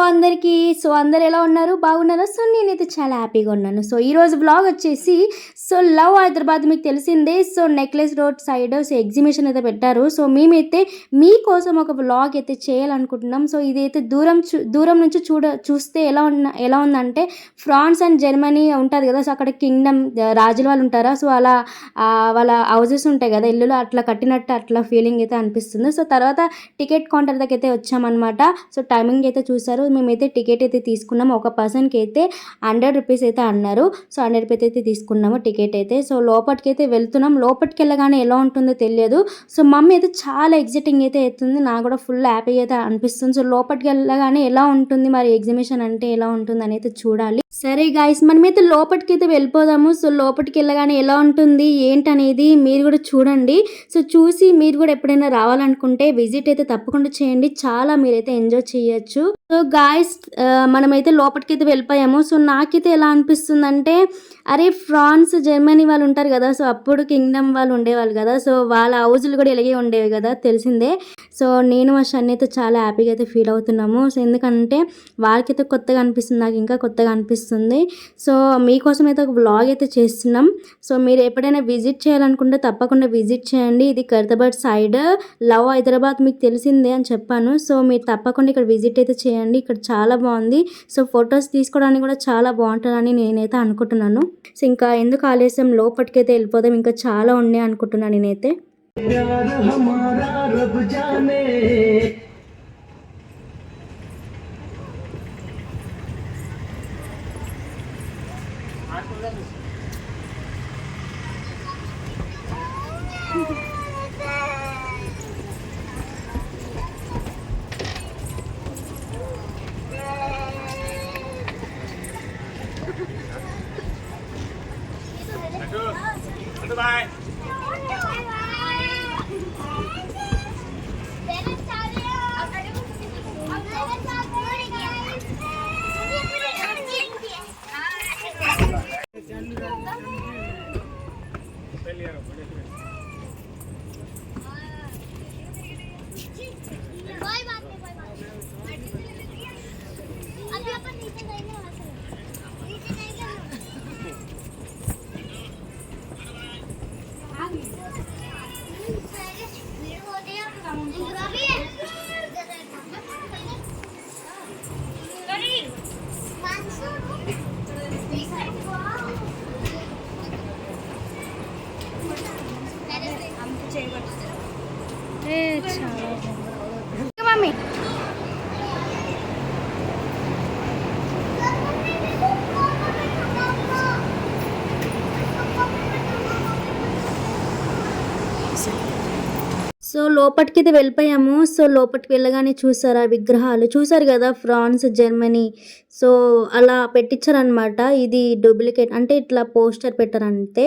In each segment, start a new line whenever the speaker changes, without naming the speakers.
అందరికీ. అందరూ ఎలా ఉన్నారు? బాగున్నారా? నేనైతే చాలా హ్యాపీగా ఉన్నాను. ఈరోజు వ్లాగ్ వచ్చేసి లవ్ హైదరాబాద్ మీకు తెలిసిందే. నెక్లెస్ రోడ్ సైడ్ ఎగ్జిబిషన్ అయితే పెట్టారు. మేమైతే మీకోసం ఒక వ్లాగ్ అయితే చేయాలనుకుంటున్నాం. ఇదైతే దూరం నుంచి చూస్తే ఎలా ఉందంటే ఫ్రాన్స్ అండ్ జర్మనీ ఉంటుంది కదా. అక్కడ కింగ్డమ్ రాజుల వాళ్ళు ఉంటారా. అలా వాళ్ళ హౌజెస్ ఉంటాయి కదా, ఇల్లులు అట్లా కట్టినట్టు అట్లా ఫీలింగ్ అయితే అనిపిస్తుంది. తర్వాత టికెట్ కౌంటర్ దగ్గర అయితే వచ్చామన్నమాట. టైమింగ్ అయితే చూసారు. మేమైతే టికెట్ అయితే తీసుకున్నాము. ఒక పర్సన్కి అయితే 100 రూపీస్ అయితే అన్నారు. 100 రూపీస్ అయితే తీసుకున్నాము టికెట్ అయితే. లోపలికి అయితే వెళ్తున్నాం. లోపలికి వెళ్ళగానే ఎలా ఉంటుందో తెలియదు. మమ్మీ అయితే చాలా ఎగ్జైటింగ్ అయితే అవుతుంది. నాకు కూడా ఫుల్ హ్యాపీ అయితే అనిపిస్తుంది. లోపలికి వెళ్ళగానే ఎలా ఉంటుంది మరి ఎగ్జిబిషన్ అంటే ఎలా ఉంటుంది అని అయితే చూడాలి. సరే గాయస్, మనమైతే లోపలికి అయితే వెళ్ళిపోదాము. లోపలికి వెళ్ళగానే ఎలా ఉంటుంది ఏంటనేది మీరు కూడా చూడండి. చూసి మీరు కూడా ఎప్పుడైనా రావాలనుకుంటే విజిట్ అయితే తప్పకుండా చేయండి. చాలా మీరైతే ఎంజాయ్ చేయొచ్చు. గాయస్, మనమైతే లోపలికి అయితే వెళ్ళిపోయాము. నాకైతే ఎలా అనిపిస్తుంది అంటే, అరే ఫ్రాన్స్ జర్మనీ వాళ్ళు ఉంటారు కదా. అప్పుడు కింగ్డమ్ వాళ్ళు ఉండేవాళ్ళు కదా. వాళ్ళ హౌజులు కూడా ఇలాగే ఉండేవి కదా, తెలిసిందే. నేను మా షన్ అయితే చాలా హ్యాపీగా అయితే ఫీల్ అవుతున్నాము. ఎందుకంటే వాళ్ళకైతే కొత్తగా అనిపిస్తుంది, నాకు ఇంకా కొత్తగా అనిపిస్తుంది. మీకోసం అయితే ఒక వ్లాగ్ అయితే చేస్తున్నాం. మీరు ఎప్పుడైనా విజిట్ చేయాలనుకుంటే తప్పకుండా విజిట్ చేయండి. ఇది ఖైరతాబాద్ సైడ్ లవ్ హైదరాబాద్ మీకు తెలిసిందే అని చెప్పాను. మీరు తప్పకుండా ఇక్కడ విజిట్ అయితే చేయండి. ఇక్కడ చాలా బాగుంది. ఫొటోస్ తీసుకోవడానికి కూడా చాలా బాగుంటుందని నేనైతే అనుకుంటున్నాను. ఇంకా ఎందుకు ఆలస్యం, లోపలికైతే వెళ్ళిపోదాం. ఇంకా చాలా ఉన్నాయి అనుకుంటున్నాను నేనైతే.
Bye.
మమ్మీ లోపలికి అయితే వెళ్ళిపోయాము. లోపలికి వెళ్ళగానే చూసారా విగ్రహాలు చూసారు కదా, ఫ్రాన్స్ జర్మనీ. అలా పెట్టించారనమాట. ఇది డూప్లికేట్ అంటే ఇట్లా పోస్టర్ పెట్టారంటే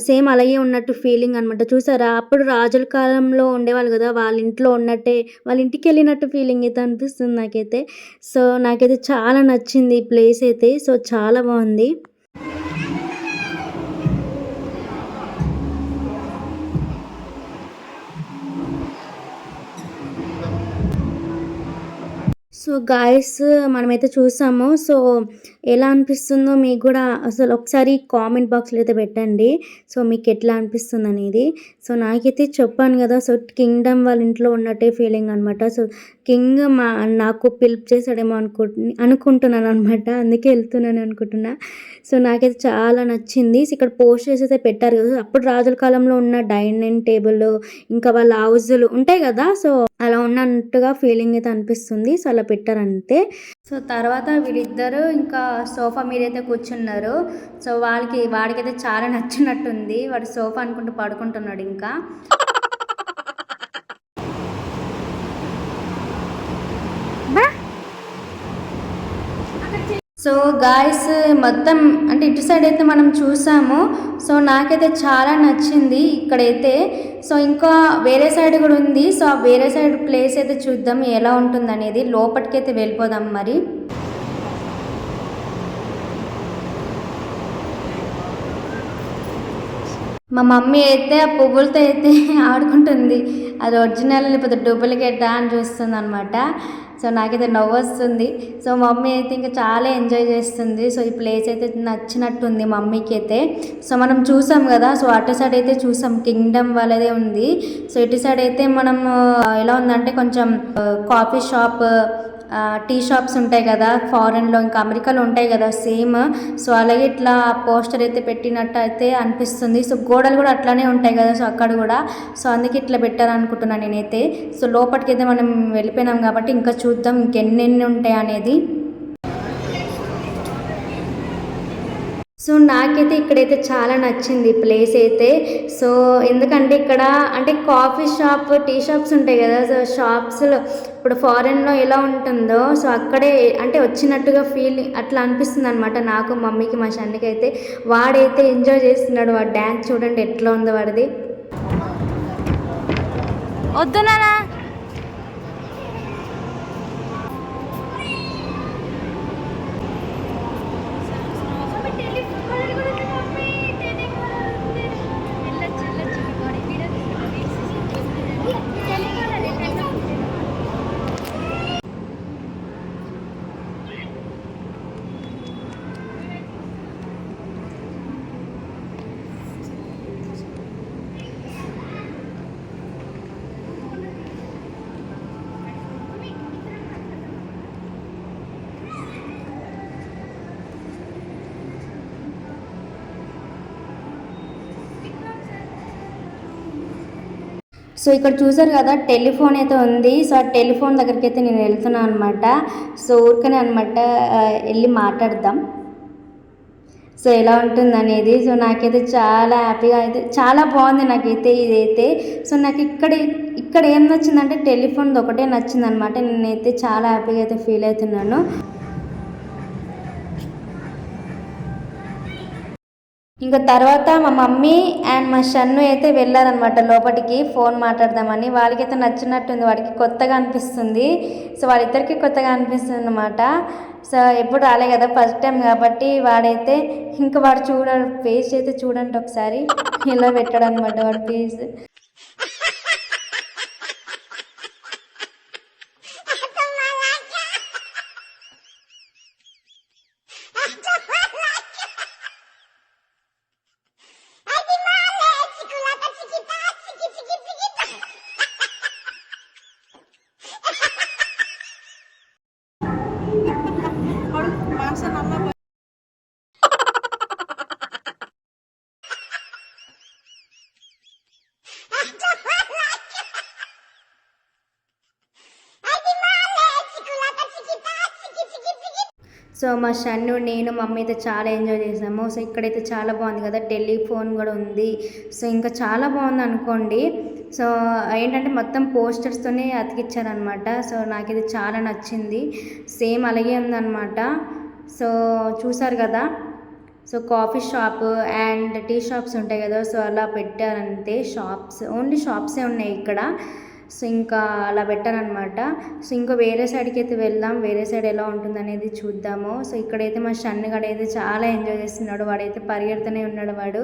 సేమ్ అలాగే ఉన్నట్టు ఫీలింగ్ అనమాట. చూసారా, అప్పుడు రాజుల కాలంలో ఉండేవాళ్ళు కదా, వాళ్ళ ఇంట్లో ఉన్నట్టే, వాళ్ళ ఇంటికి వెళ్ళినట్టు ఫీలింగ్ అయితే అనిపిస్తుంది నాకైతే. నాకైతే చాలా నచ్చింది ఈ ప్లేస్ అయితే. చాలా బాగుంది. గాయస్, మనమైతే చూసాము. ఎలా అనిపిస్తుందో మీకు కూడా అసలు ఒకసారి కామెంట్ బాక్స్లో అయితే పెట్టండి. మీకు ఎట్లా అనిపిస్తుంది అనేది. నాకైతే చెప్పాను కదా, కింగ్డమ్ వాళ్ళ ఇంట్లో ఉన్నట్టే ఫీలింగ్ అనమాట. కింగ్ నాకు పిలుపు చేశాడేమో అనుకుంటున్నాను అనమాట. అందుకే వెళ్తున్నాను అనుకుంటున్నా. నాకైతే చాలా నచ్చింది. ఇక్కడ పోస్టర్స్ అయితే పెట్టారు కదా, అప్పుడు రాజుల కాలంలో ఉన్న డైనింగ్ టేబుల్ ఇంకా వాళ్ళ హౌజులు ఉంటాయి కదా. అలా ఉన్నట్టుగా ఫీలింగ్ అయితే అనిపిస్తుంది. అలా పెట్టారంతే. తర్వాత వీళ్ళిద్దరు ఇంకా సోఫా మీద అయితే కూర్చున్నారు. వాడికైతే చాలా నచ్చినట్టుంది. వాడు సోఫా అనుకుంటూ పడుకుంటున్నాడు ఇంకా. గాయస్, మొత్తం అంటే ఇటు సైడ్ అయితే మనం చూసాము. నాకైతే చాలా నచ్చింది ఇక్కడైతే. ఇంకా వేరే సైడ్ కూడా ఉంది. వేరే సైడ్ ప్లేస్ అయితే చూద్దాం ఎలా ఉంటుంది అనేది. లోపలికైతే వెళ్ళిపోదాం మరి. మా మమ్మీ అయితే ఆ పువ్వులతో అయితే ఆడుకుంటుంది. అది ఒరిజినల్ లేకపోతే డూప్లికేటా అని చూస్తుంది అనమాట. సో నాకైతే నవ్వు వస్తుంది. సో మమ్మీ అయితే ఇంకా చాలా ఎంజాయ్ చేస్తుంది. సో ఈ ప్లేస్ అయితే నచ్చినట్టుంది మమ్మీకి అయితే. సో మనం చూసాం కదా, సో అటు సైడ్ అయితే చూసాం కింగ్డమ్ వాళ్ళదే ఉంది. సో ఇటు సైడ్ అయితే మనం ఎలా ఉందంటే కొంచెం కాఫీ షాప్, టీ షాప్స్ ఉంటాయి కదా ఫారెన్లో, ఇంకా అమెరికాలో ఉంటాయి కదా సేమ్. సో అలాగే ఇట్లా పోస్టర్ అయితే పెట్టినట్టు అయితే అనిపిస్తుంది. సో గోడలు కూడా అట్లానే ఉంటాయి కదా, సో అక్కడ కూడా. సో అందుకే ఇట్లా పెట్టారనుకుంటున్నాను నేనైతే. సో లోపలికైతే మనం వెళ్ళిపోయినాం కాబట్టి ఇంకా చూద్దాం ఇంకెన్నెన్ని ఉంటాయి అనేది. సో నాకైతే ఇక్కడైతే చాలా నచ్చింది ప్లేస్ అయితే. సో ఎందుకంటే ఇక్కడ అంటే కాఫీ షాప్, టీ షాప్స్ ఉంటాయి కదా, సో షాప్స్లో ఇప్పుడు ఫారెన్లో ఎలా ఉంటుందో సో అక్కడే అంటే వచ్చినట్టుగా ఫీల్ అట్లా అనిపిస్తుంది అనమాట నాకు, మమ్మీకి, మా షన్నికి అయితే. వాడైతే ఎంజాయ్ చేస్తున్నాడు, వాడు డ్యాన్స్ చూడండి ఎట్లా ఉందో వాడిది. వద్దు నానా. సో ఇక్కడ చూసారు కదా టెలిఫోన్ అయితే ఉంది. సో ఆ టెలిఫోన్ దగ్గరికి అయితే నేను వెళ్తున్నాను అనమాట. సో ఊరికనే అనమాట వెళ్ళి మాట్లాడదాం సో ఎలా ఉంటుంది అనేది. సో నాకైతే చాలా హ్యాపీగా అయితే చాలా బాగుంది నాకైతే ఇదైతే. సో నాకు ఇక్కడ ఏం నచ్చిందంటే టెలిఫోన్ ఒకటే నచ్చింది అనమాట. నేనైతే చాలా హ్యాపీగా అయితే ఫీల్ అవుతున్నాను. ఇంకా తర్వాత మా మమ్మీ అండ్ మా షన్ను అయితే వెళ్ళారనమాట లోపలికి ఫోన్ మాట్లాడదామని. వాళ్ళకైతే నచ్చినట్టుంది, వాడికి కొత్తగా అనిపిస్తుంది. సో వాళ్ళిద్దరికి కొత్తగా అనిపిస్తుంది అనమాట. సో ఎప్పుడు రాలే కదా, ఫస్ట్ టైం కాబట్టి వాడైతే ఇంకా వాడు ఫేస్ అయితే చూడండి ఒకసారి ఇలా పెట్టాడు అనమాట వాడి ఫేస్. సో మా షన్ను, నేను, మమ్మీ అయితే చాలా ఎంజాయ్ చేసాము. సో ఇక్కడైతే చాలా బాగుంది కదా, టెలిఫోన్ కూడా ఉంది. సో ఇంకా చాలా బాగుంది అనుకోండి. సో ఏంటంటే మొత్తం పోస్టర్స్తోనే అతికిచ్చారనమాట. సో నాకు ఇది చాలా నచ్చింది. సేమ్ అలాగే ఉందన్నమాట. సో చూసారు కదా, so coffee shop and tea shops ఉంటాయి కదా, సో అలా పెట్టారంతే. షాప్స్ ఓన్లీ షాప్సే ఉన్నాయి ఇక్కడ. సో ఇంకా అలా పెట్టారనమాట. సో ఇంకా వేరే సైడ్కి అయితే వెళ్దాం, వేరే సైడ్ ఎలా ఉంటుంది అనేది చూద్దాము. సో ఇక్కడైతే మా షన్నుగాడు అయితే చాలా ఎంజాయ్ చేస్తున్నాడు, వాడైతే పరిగెడుతూనే ఉన్నాడు వాడు.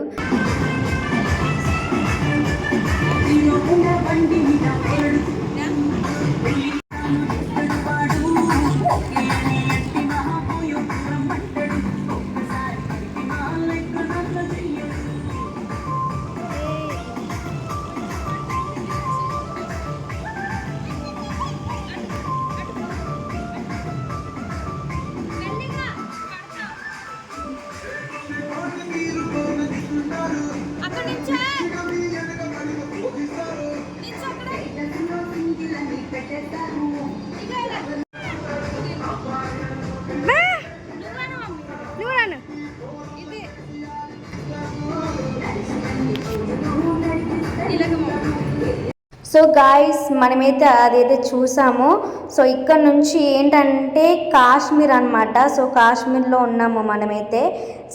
సో గాయస్ మనమైతే అదైతే చూసాము. సో ఇక్కడ నుంచి ఏంటంటే కాశ్మీర్ అనమాట. సో కాశ్మీర్లో ఉన్నాము మనమైతే.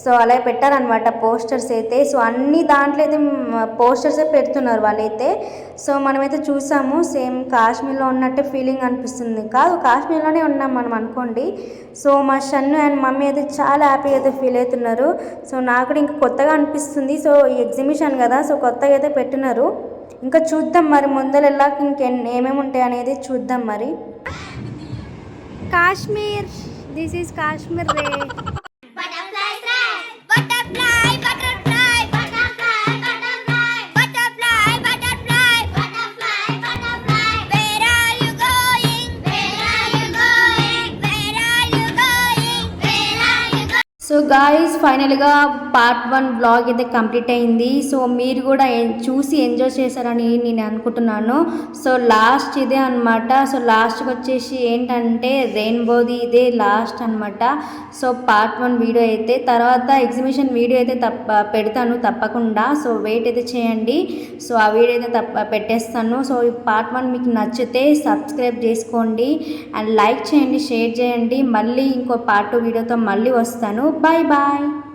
సో అలా పెట్టారనమాట పోస్టర్స్ అయితే. సో అన్ని దాంట్లో అయితే పోస్టర్సే పెడుతున్నారు వాళ్ళైతే. సో మనమైతే చూసాము, సేమ్ కాశ్మీర్లో ఉన్నట్టే ఫీలింగ్ అనిపిస్తుంది. కాదు, కాశ్మీర్లోనే ఉన్నాం మనం అనుకోండి. సో మా షన్ను అండ్ మమ్మీ అయితే చాలా హ్యాపీగా అయితే ఫీల్ అవుతున్నారు. సో నాకు కూడా ఇంకా కొత్తగా అనిపిస్తుంది. సో ఈ ఎగ్జిబిషన్ కదా, సో కొత్తగా అయితే పెట్టినారు. ఇంకా చూద్దాం మరి ముందర వెళ్ళాక ఇంకేమేమి ఉంటాయి అనేది చూద్దాం మరి. Kashmir, this is Kashmir ray. So guys ఫైనల్గా పార్ట్ 1 బ్లాగ్ అయితే కంప్లీట్ అయింది. సో మీరు కూడా చూసి ఎంజాయ్ చేశారని నేను అనుకుంటున్నాను. సో లాస్ట్ ఇదే అనమాట. సో లాస్ట్కి వచ్చేసి ఏంటంటే రెయిన్బోది ఇదే లాస్ట్ అనమాట. సో పార్ట్ 1 వీడియో అయితే తర్వాత ఎగ్జిబిషన్ వీడియో అయితే పెడతాను తప్పకుండా. సో వెయిట్ అయితే చేయండి. సో ఆ వీడియో అయితే పెట్టేస్తాను. సో ఈ పార్ట్ 1 మీకు నచ్చితే సబ్స్క్రైబ్ చేసుకోండి అండ్ లైక్ చేయండి, షేర్ చేయండి. మళ్ళీ ఇంకో పార్ట్ 2 వీడియోతో మళ్ళీ వస్తాను. Bye bye.